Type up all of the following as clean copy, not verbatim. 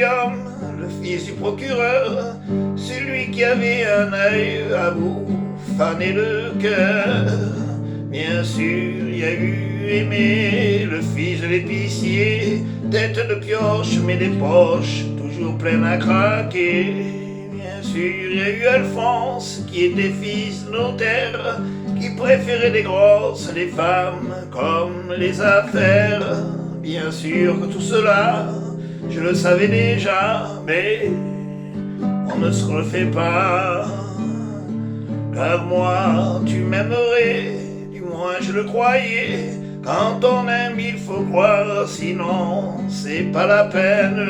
Guillaume, le fils du procureur, celui qui avait un œil à vous faner le cœur. Bien sûr, il y a eu Aimé, le fils de l'épicier, tête de pioche mais des poches toujours pleines à craquer. Bien sûr, il y a eu Alphonse, qui était fils notaire, qui préférait les grosses, les femmes comme les affaires. Bien sûr que tout cela, je le savais déjà, mais on ne se refait pas. Car moi, tu m'aimerais, du moins je le croyais. Quand on aime, il faut croire, sinon c'est pas la peine.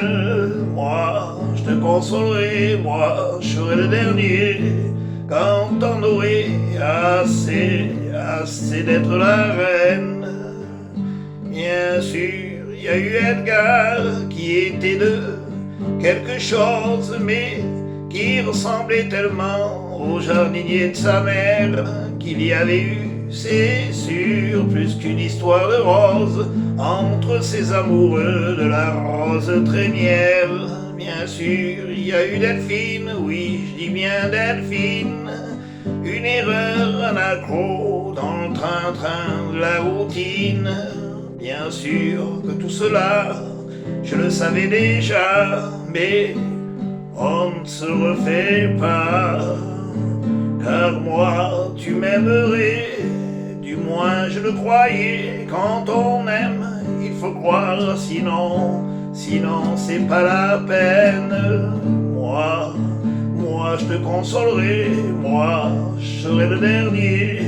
Moi, je te consolerai, moi, je serai le dernier. Quand on aurait assez d'être la reine. Bien sûr, il y a eu Edgar qui était de quelque chose, mais qui ressemblait tellement au jardinier de sa mère qu'il y avait eu, c'est sûr, plus qu'une histoire de rose entre ces amoureux de la rose trémière. Bien sûr, il y a eu Delphine, oui, je dis bien Delphine, une erreur, un accroc dans le train-train de la routine. Bien sûr que tout cela, je le savais déjà, mais on ne se refait pas. Car moi, tu m'aimerais, du moins je le croyais. Quand on aime, il faut croire, sinon c'est pas la peine. Moi je te consolerai, moi je serai le dernier.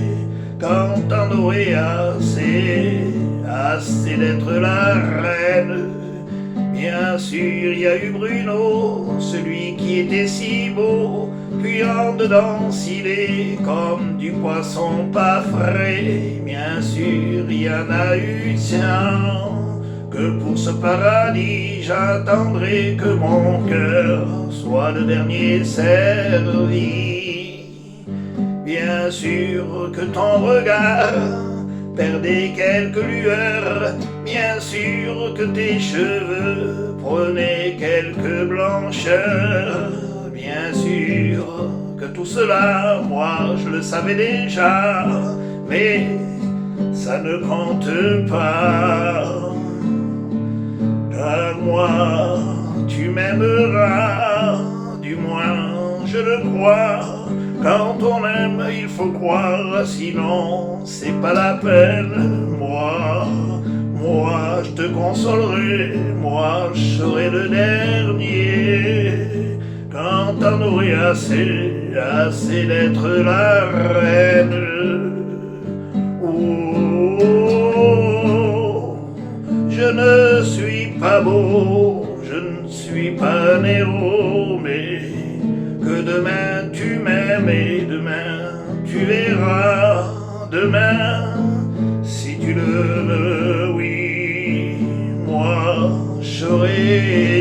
Quand t'en aurais assez d'être la reine. Bien sûr, il y a eu Bruno, celui qui était si beau, puis en dedans s'il est comme du poisson pas frais. Bien sûr, il y en a eu, tiens, que pour ce paradis, j'attendrai que mon cœur soit le dernier servi. Bien sûr que ton regard perdait quelques lueurs, bien sûr que tes cheveux prenaient quelques blancheurs. Bien sûr que tout cela, moi je le savais déjà, mais ça ne compte pas. Car moi, tu m'aimeras, du moins je le crois. Quand on aime, il faut croire, sinon c'est pas la peine. Moi, je te consolerai, moi, je serai le dernier. Quand t'en aurais assez d'être la reine. Oh, je ne suis pas beau, je ne suis pas un héros, mais que demain tu m'aimes et demain tu verras. Demain, si tu le veux, oui, moi je serai